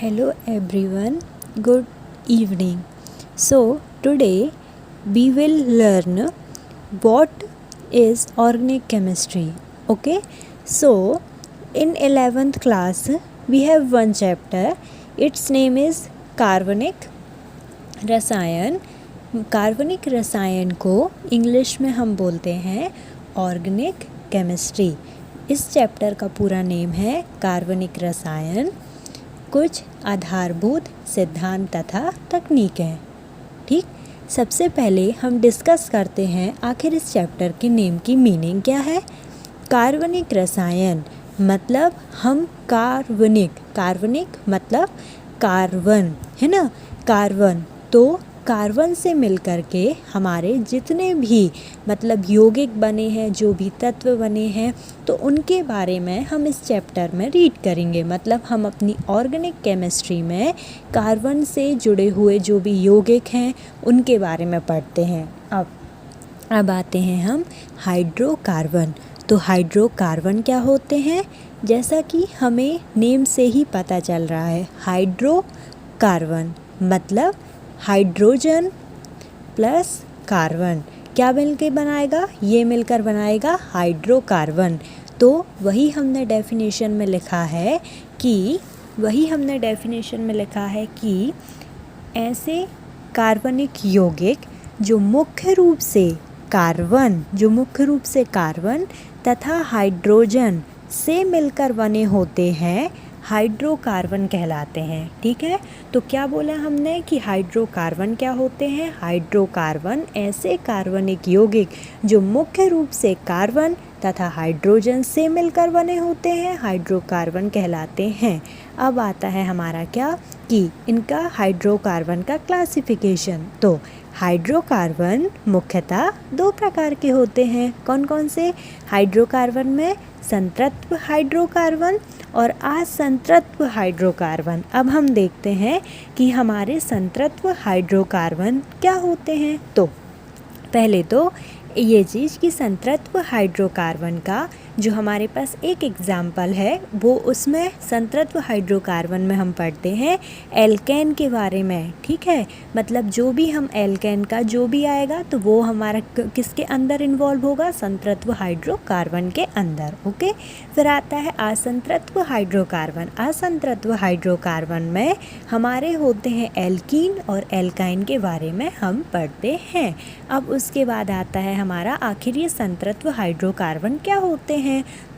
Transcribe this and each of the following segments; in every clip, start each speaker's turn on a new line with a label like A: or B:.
A: Hello everyone, good evening. So, today we will learn what is organic chemistry. Okay, so in 11th class we have one chapter, its name is कार्बनिक रसायन. कार्बनिक रसायन को English में हम बोलते हैं ऑर्गेनिक केमिस्ट्री. इस चैप्टर का पूरा नेम है कार्बनिक रसायन, कुछ आधारभूत सिद्धांत तथा तकनीकें. ठीक, सबसे पहले हम डिस्कस करते हैं आखिर इस चैप्टर के नेम की मीनिंग क्या है. कार्बनिक रसायन मतलब हम कार्बनिक मतलब कार्बन है ना, कार्बन. तो कार्बन से मिलकर के हमारे जितने भी मतलब यौगिक बने हैं, जो भी तत्व बने हैं, तो उनके बारे में हम इस चैप्टर में रीड करेंगे. मतलब हम अपनी ऑर्गेनिक केमिस्ट्री में कार्बन से जुड़े हुए जो भी यौगिक हैं उनके बारे में पढ़ते हैं. अब आते हैं हम हाइड्रोकार्बन. तो हाइड्रोकार्बन क्या होते हैं, जैसा कि हमें नेम से ही पता चल रहा है. हाइड्रोकार्बन मतलब हाइड्रोजन प्लस कार्बन क्या मिलकर बनाएगा, ये मिलकर बनाएगा हाइड्रोकार्बन. तो वही हमने डेफिनेशन में लिखा है कि ऐसे कार्बनिक यौगिक जो मुख्य रूप से कार्बन तथा हाइड्रोजन से मिलकर बने होते हैं, हाइड्रोकार्बन कहलाते हैं. ठीक है, तो क्या बोला हमने कि हाइड्रोकार्बन क्या होते हैं. हाइड्रोकार्बन ऐसे कार्बनिक यौगिक जो मुख्य रूप से कार्बन तथा हाइड्रोजन से मिलकर बने होते हैं, हाइड्रोकार्बन कहलाते हैं. अब आता है हमारा क्या कि इनका हाइड्रोकार्बन का क्लासिफिकेशन. तो हाइड्रोकार्बन मुख्यतः दो प्रकार के होते हैं. कौन कौन से हाइड्रोकार्बन में, संतृप्त हाइड्रोकार्बन और असंतृप्त हाइड्रोकार्बन. अब हम देखते हैं कि हमारे संतृप्त हाइड्रोकार्बन क्या होते हैं. तो पहले तो ये चीज़ कि संतृप्त हाइड्रोकार्बन का जो हमारे पास एक एग्जाम्पल है, वो उसमें संतृप्त हाइड्रोकार्बन में हम पढ़ते हैं एल्केन के बारे में. ठीक है, मतलब जो भी हम एल्केन का जो भी आएगा तो वो हमारा किसके अंदर इन्वॉल्व होगा, संतृप्त हाइड्रोकार्बन के अंदर. ओके, फिर आता है असंतृप्त हाइड्रोकार्बन. असंतृप्त हाइड्रोकार्बन में हमारे होते हैं एल्कीन और एल्काइन के बारे में हम पढ़ते हैं. अब उसके बाद आता है हमारा आखिर ये संतृप्त हाइड्रोकार्बन क्या होते हैं.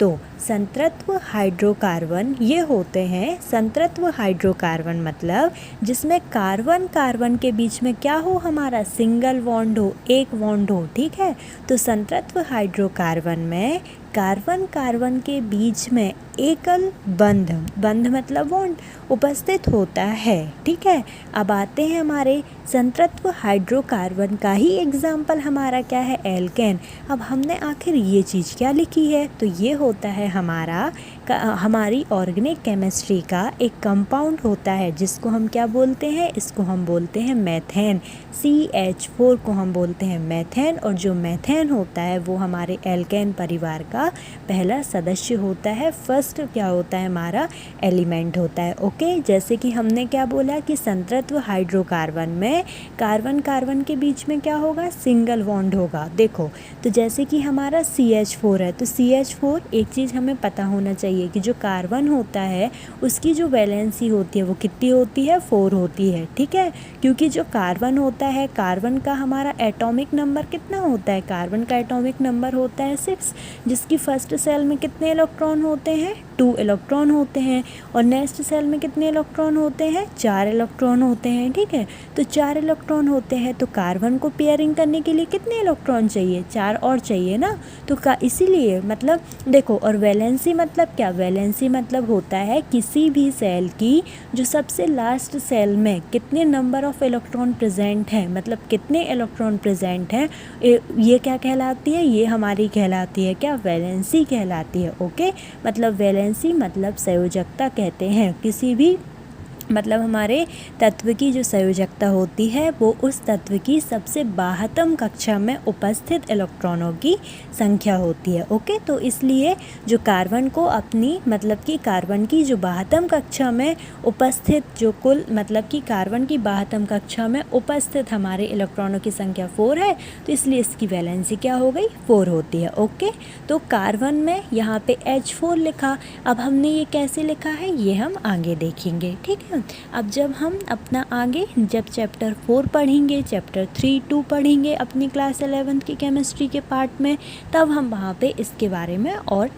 A: तो संतृप्त हाइड्रोकार्बन ये होते हैं, संतृप्त हाइड्रोकार्बन मतलब जिसमें कार्बन के बीच में क्या हो, हमारा सिंगल बॉन्ड हो, एक बॉन्ड हो. ठीक है, तो संतृप्त हाइड्रोकार्बन में कार्बन के बीच में एकल बंध मतलब बॉन्ड उपस्थित होता है. ठीक है, अब आते हैं हमारे संतृप्त हाइड्रोकार्बन का ही एग्जाम्पल हमारा क्या है, एल्केन. अब हमने आखिर ये चीज़ क्या लिखी है, तो ये होता है हमारी ऑर्गेनिक केमिस्ट्री का एक कंपाउंड होता है जिसको हम क्या बोलते हैं, इसको हम बोलते हैं मेथेन. CH4 को हम बोलते हैं मेथेन, और जो मेथेन होता है वो हमारे एल्केन परिवार का पहला सदस्य होता है. फर्स्ट क्या होता है, हमारा एलिमेंट होता है. ओके, जैसे कि हमने क्या बोला कि संतृप्त हाइड्रोकार्बन में कार्बन के बीच में क्या होगा, सिंगल बॉन्ड होगा. देखो, तो जैसे कि हमारा CH4 है, तो CH4 एक चीज़ हमें पता होना चाहिए कि जो कार्बन होता है उसकी जो वैलेंसी होती है वो कितनी होती है, 4 होती है. ठीक है, क्योंकि जो कार्बन होता है, कार्बन का हमारा एटॉमिक नंबर कितना होता है, कार्बन का एटॉमिक नंबर होता है 6, जिसकी फर्स्ट सेल में कितने इलेक्ट्रॉन होते हैं, 2 इलेक्ट्रॉन होते हैं, और नेक्स्ट सेल में कितने इलेक्ट्रॉन होते हैं, 4 इलेक्ट्रॉन होते हैं. ठीक है, तो 4 इलेक्ट्रॉन होते हैं, तो कार्बन को पेयरिंग करने के लिए कितने इलेक्ट्रॉन चाहिए, 4 और चाहिए ना. तो इसीलिए मतलब देखो, और वैलेंसी मतलब क्या, वैलेंसी मतलब होता है किसी भी सेल की जो सबसे लास्ट सेल में कितने नंबर ऑफ इलेक्ट्रॉन प्रेजेंट है, मतलब कितने इलेक्ट्रॉन प्रेजेंट हैं, ये क्या कहलाती है, ये हमारी कहलाती है क्या, वैलेंसी कहलाती है. ओके, मतलब वैलेंसी मतलब संयोजकता कहते हैं किसी भी मतलब हमारे तत्व की जो संयोजकता होती है वो उस तत्व की सबसे बाह्यतम कक्षा में उपस्थित इलेक्ट्रॉनों की संख्या होती है। ओके, तो इसलिए जो कार्बन को अपनी मतलब कि कार्बन की जो बाह्यतम कक्षा में उपस्थित जो कुल मतलब कि कार्बन की बाह्यतम कक्षा में उपस्थित हमारे इलेक्ट्रॉनों की संख्या 4 है, तो इसलिए इसकी वैलेंसी क्या हो गई 4 होती है। ओके, तो कार्बन में यहाँ पे H4 लिखा। अब हमने ये कैसे लिखा है ये हम आगे देखेंगे, ठीक है। अब जब हम अपना आगे जब चैप्टर 4 पढ़ेंगे, चैप्टर 3, 2 पढ़ेंगे अपनी क्लास 11th की केमिस्ट्री के पार्ट में, तब हम वहाँ पे इसके बारे में और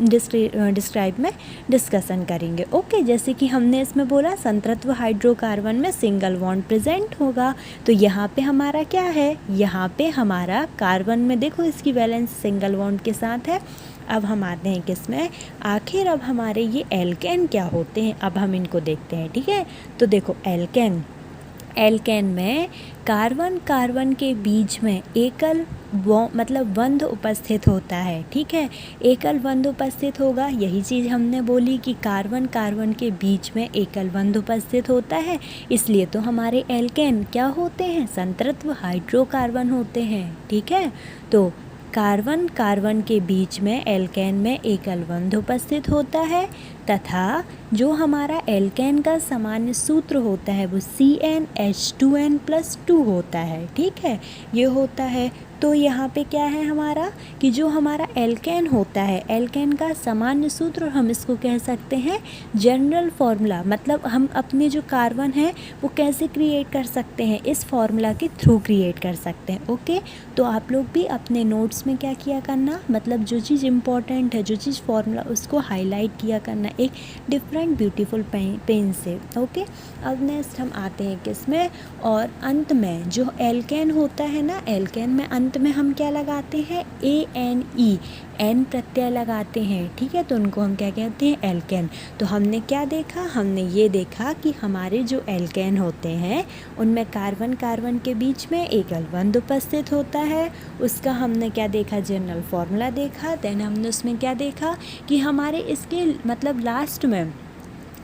A: डिस्क्राइब में डिस्कशन करेंगे। ओके, जैसे कि हमने इसमें बोला संतृत्व हाइड्रोकार्बन में सिंगल बॉन्ड प्रेजेंट होगा, तो यहाँ पे हमारा क्या है, यहाँ पे हमारा कार्बन में देखो इसकी वैलेंस सिंगल बॉन्ड के साथ है। अब हम आते हैं किसमें, आखिर अब हमारे ये एल्केन क्या होते हैं, अब हम इनको देखते हैं, ठीक है। तो देखो एल्केन में कार्बन के बीच में एकल मतलब बंध उपस्थित होता है, ठीक है। एकल बंध उपस्थित होगा, यही चीज़ हमने बोली कि कार्बन के बीच में एकल बंध उपस्थित होता है, इसलिए तो हमारे एल्केन क्या होते हैं, संतृत्व हाइड्रोकार्बन होते हैं, ठीक है। तो कार्बन के बीच में एल्केन में एकल बंध उपस्थित होता है तथा जो हमारा एल्केन का सामान्य सूत्र होता है वो CnH2n+2 होता है, ठीक है, ये होता है। तो यहाँ पे क्या है हमारा कि जो हमारा एल्केन होता है, एल्केन का सामान्य सूत्र हम इसको कह सकते हैं जनरल फार्मूला, मतलब हम अपने जो कार्बन है वो कैसे क्रिएट कर सकते हैं, इस फार्मूला के थ्रू क्रिएट कर सकते हैं। ओके, तो आप लोग भी अपने नोट्स में क्या किया करना, मतलब जो चीज़ इम्पॉर्टेंट है, जो चीज़ फार्मूला, उसको हाईलाइट किया करना एक डिफरेंट ब्यूटीफुल पेन से। ओके, अब नेक्स्ट हम आते हैं किसमें, और अंत में जो एल्केन होता है ना, एल्केन में अंत में हम क्या लगाते हैं, ANE, एन प्रत्यय लगाते हैं, ठीक है, तो उनको हम क्या कहते हैं, एल्केन। तो हमने क्या देखा, हमने ये देखा कि हमारे जो एल्केन होते हैं उनमें कार्बन के बीच में एकल बंध उपस्थित होता है, उसका हमने क्या देखा, जनरल फार्मूला देखा। देन हमने उसमें क्या देखा कि हमारे इसके मतलब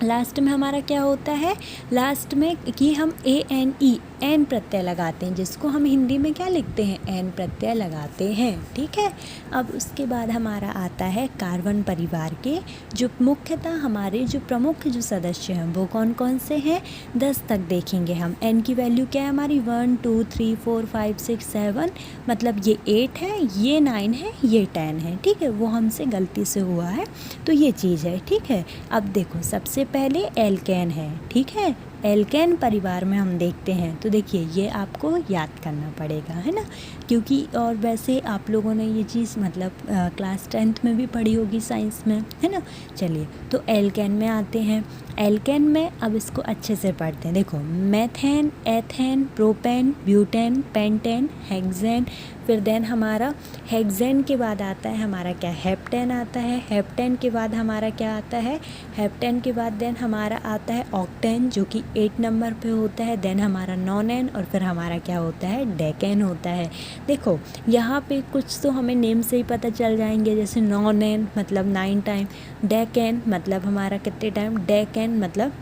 A: लास्ट में हमारा क्या होता है, लास्ट में कि हम ANE, एन प्रत्यय लगाते हैं, जिसको हम हिंदी में क्या लिखते हैं, एन प्रत्यय लगाते हैं, ठीक है। अब उसके बाद हमारा आता है कार्बन परिवार के जो मुख्यतः हमारे जो प्रमुख जो सदस्य हैं वो कौन कौन से हैं, 10 तक देखेंगे हम। एन की वैल्यू क्या है हमारी, 1 2 3 4 5 6 7, मतलब ये 8 है, ये 9 है, ये 10 है, ठीक है, वो हमसे गलती से हुआ है, तो ये चीज़ है, ठीक है। अब देखो सबसे पहले एल्केन है, ठीक है, एल्केन परिवार में हम देखते हैं, तो देखिए ये आपको याद करना पड़ेगा, है ना, क्योंकि और वैसे आप लोगों ने ये चीज़ मतलब क्लास 10th में भी पढ़ी होगी साइंस में, है ना। चलिए, तो एल्केन में आते हैं। एल्केन में अब इसको अच्छे से पढ़ते हैं। देखो methane, ethane, propane, butane, pentane, hexane, फिर देन हमारा हेक्सेन के बाद आता है हमारा क्या, हेप्टेन आता है। हेप्टेन के बाद हमारा क्या आता है, हेप्टेन के बाद देन हमारा आता है ऑक्टेन जो कि 8 नंबर पे होता है। देन हमारा नॉनेन, और फिर हमारा क्या होता है, डेकेन होता है। देखो यहाँ पे कुछ तो हमें नेम से ही पता चल जाएंगे, जैसे नॉनेन मतलब 9 टाइम, डेकेन मतलब हमारा कितने टाइम, डेकेन मतलब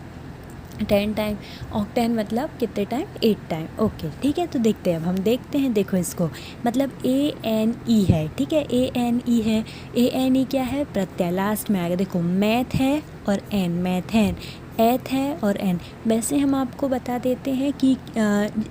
A: 10 टाइम, ऑक्टेन मतलब कितने टाइम, 8 टाइम। ओके, ठीक है, तो देखते हैं, अब हम देखते हैं। देखो इसको मतलब ANE है, ठीक है, ANE है। ANE क्या है, प्रत्यय लास्ट में आएगा। देखो मैथ है और एन, मैथेन, एथ है और एन। वैसे हम आपको बता देते हैं कि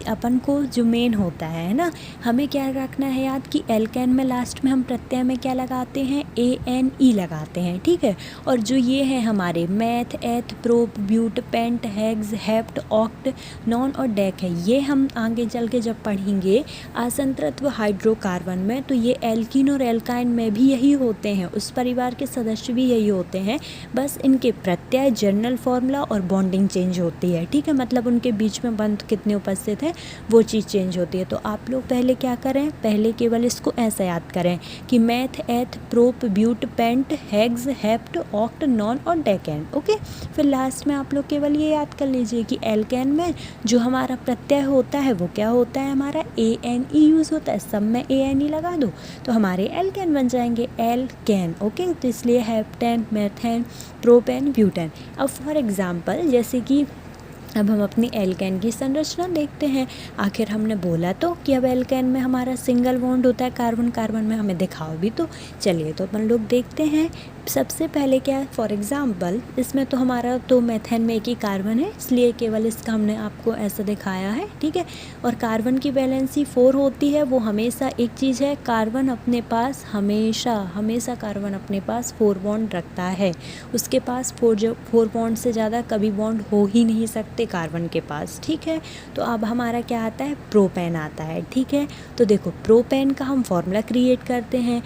A: अपन को जो मेन होता है ना, हमें क्या रखना है याद कि एल्केन में लास्ट में हम प्रत्यय में क्या लगाते हैं, ANE लगाते हैं, ठीक है। और जो ये है हमारे meth, eth, prop, but, pent, hex, hept, oct, non और डेक है, ये हम आगे चल के जब पढ़ेंगे असंतृत्व हाइड्रोकार्बन में, तो ये एल्कीन और एल्काइन में भी यही होते हैं, उस परिवार के सदस्य भी यही होते हैं, बस इनके प्रत्यय, जनरल फॉर्मूला और बॉन्डिंग चेंज होती है, ठीक है, मतलब उनके बीच में बंध कितने उपस्थित है वो चीज़ चेंज होती है। तो आप लोग पहले क्या करें, पहले केवल इसको ऐसा याद करें कि meth, eth, prop, but, pent, hex, hept, oct, non और डेकेन। ओके, फिर लास्ट में आप लोग केवल ये याद कर लीजिए कि एल्केन में जो हमारा प्रत्यय होता है वो क्या होता है, हमारा ANE यूज़ होता है, सब में ANE लगा दो तो हमारे एल्केन बन जाएंगे, एल्केन। ओके, तो इसलिए हेप्टेन, मेथेन, प्रोपेन, ब्यूटेन। अब फॉर एग्जाम्पल एग्ज़ाम्पल जैसे कि अब हम अपनी एल्केन की संरचना देखते हैं। आखिर हमने बोला तो कि अब एल्केन में हमारा सिंगल बॉन्ड होता है कार्बन कार्बन में, हमें दिखाओ भी तो। चलिए तो अपन लोग देखते हैं। सबसे पहले क्या है, फॉर एग्ज़ाम्पल इसमें तो हमारा तो मेथेन में एक ही कार्बन है, इसलिए केवल इसका हमने आपको ऐसा दिखाया है, ठीक है। और कार्बन की वैलेंसी 4 होती है। वो हमेशा एक चीज़ है, कार्बन अपने पास हमेशा कार्बन अपने पास 4 बॉन्ड रखता है। उसके पास 4 बॉन्ड से ज़्यादा कभी बॉन्ड हो ही नहीं सकते कार्बन के पास, ठीक है। तो अब हमारा क्या आता है, प्रोपेन आता है, ठीक है। तो देखो प्रोपेन का हम फॉर्मूला क्रिएट करते हैं।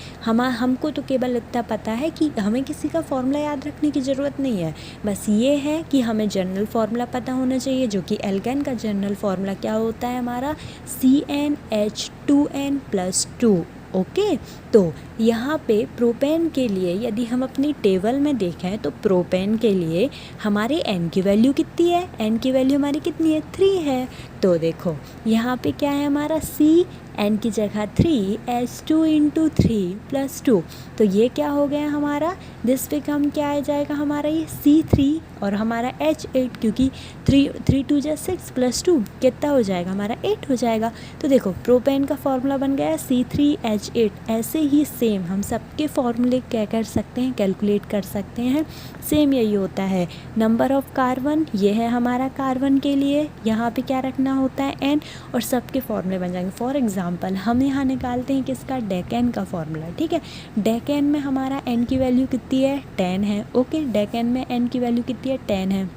A: हमको तो केवल इतना पता है कि हमें किसी का फॉर्मूला याद रखने की ज़रूरत नहीं है। बस ये है कि हमें जनरल फार्मूला पता होना चाहिए, जो कि एल्केन का जनरल फार्मूला क्या होता है हमारा, CnH2n+2। ओके। तो यहाँ पे प्रोपेन के लिए यदि हम अपनी टेबल में देखें तो प्रोपेन के लिए हमारे n की वैल्यू कितनी है, n की वैल्यू हमारी कितनी है, 3 है। तो देखो यहाँ पे क्या है हमारा C, n की जगह 3, H2 × 3+2। तो ये क्या हो गया हमारा, दिस पे हम क्या आ जाएगा हमारा ये C3 और हमारा H8, क्योंकि 3 2 6 + 2 कितना हो जाएगा हमारा 8 हो जाएगा। तो देखो प्रोपेन का फॉर्मूला बन गया C3H8। ऐसे ही सेम हम सबके फॉर्मूले क्या कर सकते हैं, कैलकुलेट कर सकते हैं। सेम यही होता है, नंबर ऑफ कार्बन, ये है हमारा कार्बन के लिए, यहाँ पे क्या रखना होता है n, और सबके फॉर्मूले बन जाएंगे। फॉर एग्जांपल हम यहाँ निकालते हैं किसका, डेकेन का फॉर्मूला, ठीक है। डेकेन में हमारा n की वैल्यू कितनी है, 10 है। ओके, डेकेन में n की वैल्यू कितनी है, 10 है।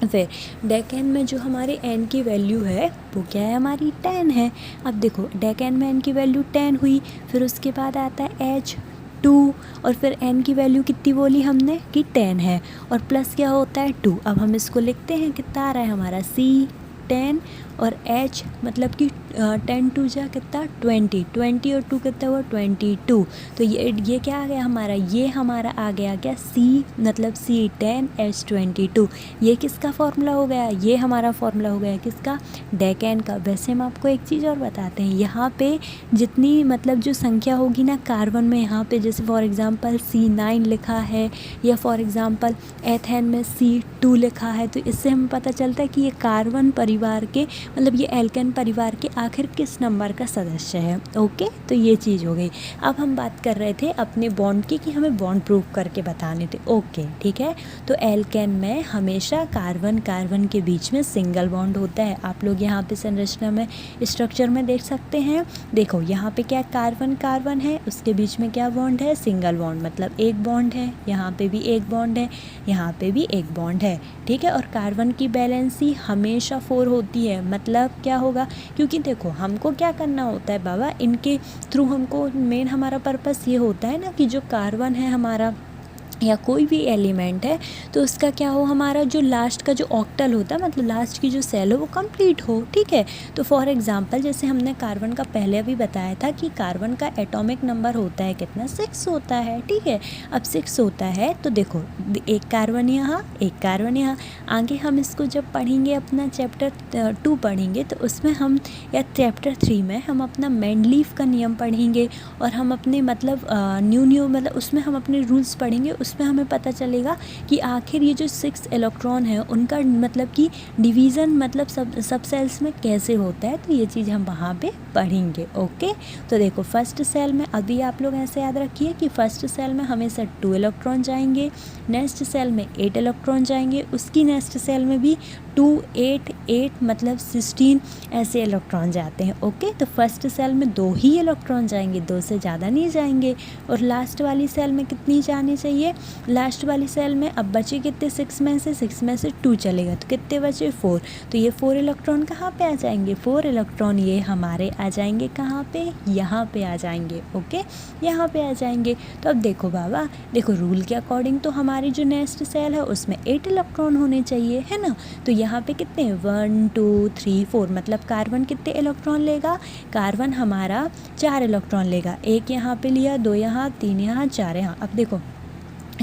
A: फिर डेकेन में जो हमारे n की वैल्यू है वो क्या है, हमारी 10 है। अब देखो डेकेन में n की वैल्यू 10 हुई, फिर उसके बाद आता है H2, और फिर n की वैल्यू कितनी बोली हमने कि 10 है, और प्लस क्या होता है 2। अब हम इसको लिखते हैं, कितना आ रहा है हमारा C10 और H मतलब कि 10 2 जा कितना 20 और 2 कितना हुआ 22। तो ये क्या आ गया हमारा, ये हमारा आ गया क्या C मतलब C10H22। ये किसका फॉर्मूला हो गया, ये हमारा फॉर्मूला हो गया किसका, डेकेन का। वैसे हम आपको एक चीज़ और बताते हैं, यहाँ पे जितनी मतलब जो संख्या होगी ना कार्बन में, यहाँ पे जैसे फॉर एग्ज़ाम्पल C9 लिखा है, या फॉर एग्ज़ाम्पल एथेन में C2 लिखा है, तो इससे हमें पता चलता है कि ये कार्बन परिवार के मतलब ये एल्केन परिवार के आखिर किस नंबर का सदस्य है। ओके, तो ये चीज़ हो गई। अब हम बात कर रहे थे अपने बॉन्ड की कि हमें बॉन्ड प्रूव करके बताने थे। ओके ठीक है, तो एल्केन में हमेशा कार्बन कार्बन के बीच में सिंगल बॉन्ड होता है। आप लोग यहाँ पे संरचना में स्ट्रक्चर में देख सकते हैं। देखो यहाँ पे क्या कार्बन कार्बन है, उसके बीच में क्या बॉन्ड है, सिंगल बॉन्ड, मतलब एक बॉन्ड है। यहाँ पे भी एक बॉन्ड है, यहाँ पे भी एक बॉन्ड है, ठीक है। और कार्बन की बैलेंसी हमेशा 4 होती है। मतलब क्या होगा, क्योंकि देखो हमको क्या करना होता है बाबा, इनके थ्रू हमको मेन हमारा पर्पस ये होता है ना कि जो कार्बन है हमारा या कोई भी एलिमेंट है तो उसका क्या हो, हमारा जो लास्ट का जो ऑक्टल होता है मतलब लास्ट की जो सेल हो वो कंप्लीट हो, ठीक है। तो फॉर एग्जांपल जैसे हमने कार्बन का पहले अभी बताया था कि कार्बन का एटॉमिक नंबर होता है कितना, 6 होता है, ठीक है। अब 6 होता है तो देखो एक कार्बन यहाँ, एक कार्बन यहाँ। आगे हम इसको जब पढ़ेंगे अपना चैप्टर 2 पढ़ेंगे तो उसमें हम या चैप्टर 3 में हम अपना मेंडलीफ का नियम पढ़ेंगे, और हम अपने मतलब न्यू मतलब उसमें हम अपने रूल्स पढ़ेंगे। उसमें हमें पता चलेगा कि आखिर ये जो 6 इलेक्ट्रॉन है उनका मतलब कि डिवीज़न मतलब सब सेल्स में कैसे होता है, तो ये चीज़ हम वहाँ पे पढ़ेंगे। ओके, तो देखो फर्स्ट सेल में अभी आप लोग ऐसे याद रखिए कि फर्स्ट सेल में हमेशा 2 इलेक्ट्रॉन जाएंगे, नेक्स्ट सेल में 8 इलेक्ट्रॉन जाएंगे, उसकी नेक्स्ट सेल में भी 2 8 8 मतलब 16 ऐसे इलेक्ट्रॉन जाते हैं। ओके, तो फर्स्ट सेल में 2 ही इलेक्ट्रॉन जाएंगे, 2 से ज़्यादा नहीं जाएंगे। और लास्ट वाली सेल में कितनी जानी चाहिए, लास्ट वाली सेल में अब बचे कितने, 6 में से 2 चलेगा तो कितने बचे 4। तो ये 4 इलेक्ट्रॉन कहाँ पे आ जाएंगे, 4 इलेक्ट्रॉन ये हमारे आ जाएंगे कहाँ पे, यहाँ पे आ जाएंगे। ओके, यहाँ पे आ जाएंगे। तो अब देखो बाबा, देखो रूल के अकॉर्डिंग तो हमारी जो नेक्स्ट सेल है उसमें 8 इलेक्ट्रॉन होने चाहिए, है ना। तो यहाँ पे कितने 1 2 3 4 मतलब कार्बन कितने इलेक्ट्रॉन लेगा, कार्बन हमारा 4 इलेक्ट्रॉन लेगा। एक यहाँ पे लिया, 2 यहाँ, 3 यहाँ, 4 यहाँ। अब देखो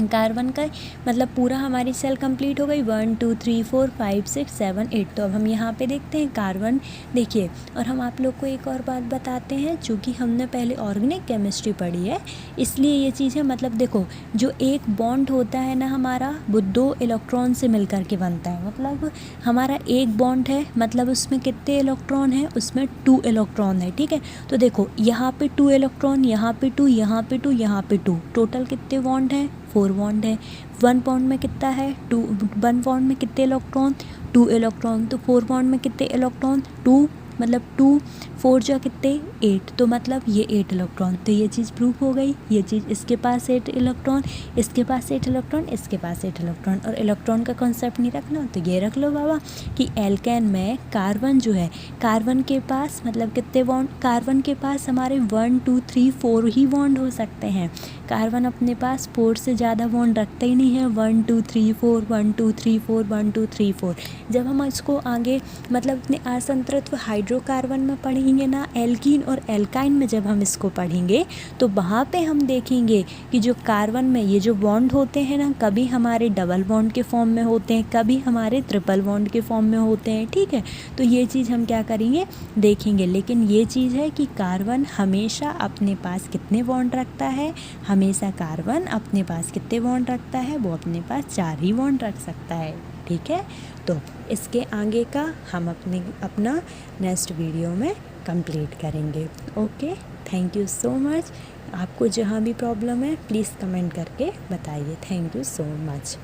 A: कार्बन का मतलब पूरा हमारी सेल कंप्लीट हो गई 1 2 3 4 5 6 7 8। तो अब हम यहाँ पे देखते हैं कार्बन, देखिए। और हम आप लोग को एक और बात बताते हैं, चूँकि हमने पहले ऑर्गेनिक केमिस्ट्री पढ़ी है इसलिए ये चीज़ें, मतलब देखो जो एक बॉन्ड होता है ना हमारा, वो 2 इलेक्ट्रॉन से मिलकर के बनता है। मतलब हमारा एक बॉन्ड है, मतलब उसमें कितने इलेक्ट्रॉन हैं, उसमें 2 इलेक्ट्रॉन है, ठीक है। तो देखो यहाँ पे 2 इलेक्ट्रॉन, यहाँ पे 2, यहाँ पे 2, यहाँ पे 2, टोटल कितने बॉन्ड हैं, 4 बॉन्ड है। 1 बॉन्ड में कितना है 2, 1 बॉन्ड में कितने इलेक्ट्रॉन, 2 इलेक्ट्रॉन। तो 4 बॉन्ड में कितने इलेक्ट्रॉन, 2, मतलब 2 4 जा कितने 8, तो मतलब ये 8 इलेक्ट्रॉन। तो ये चीज़ प्रूफ हो गई, ये चीज़ इसके पास 8 इलेक्ट्रॉन, इसके पास 8 इलेक्ट्रॉन, इसके पास 8 इलेक्ट्रॉन। और इलेक्ट्रॉन का कॉन्सेप्ट नहीं रखना तो ये रख लो बाबा कि एल्केन में कार्बन जो है, कार्बन के पास मतलब कितने बॉन्ड, कार्बन के पास हमारे 1 2 3 4 ही बॉन्ड हो सकते हैं। कार्बन अपने पास 4 से ज़्यादा बॉन्ड रखता ही नहीं है, 1 2 3 4 1 2 3 4 1 2 3 4। जब हम इसको आगे मतलब अपने असंतृत्व हाइड्रोकार्बन में पढ़ेंगे ना, एल्कीन और एल्काइन में जब हम इसको पढ़ेंगे तो वहाँ पे हम देखेंगे कि जो कार्बन में ये जो बॉन्ड होते हैं ना, कभी हमारे डबल बॉन्ड के फॉर्म में होते हैं, कभी हमारे ट्रिपल बॉन्ड के फॉर्म में होते हैं, ठीक है। तो ये चीज़ हम क्या करेंगे, देखेंगे। लेकिन ये चीज़ है कि कार्बन हमेशा अपने पास कितने बॉन्ड रखता है, हमेशा कार्बन अपने पास कितने बॉन्ड रखता है, वो अपने पास 4 ही बॉन्ड रख सकता है, ठीक है। तो इसके आगे का हम अपना नेक्स्ट वीडियो में कंप्लीट करेंगे। Okay, thank you so much. आपको जहाँ भी प्रॉब्लम है प्लीज़ कमेंट करके बताइए। Thank you so much.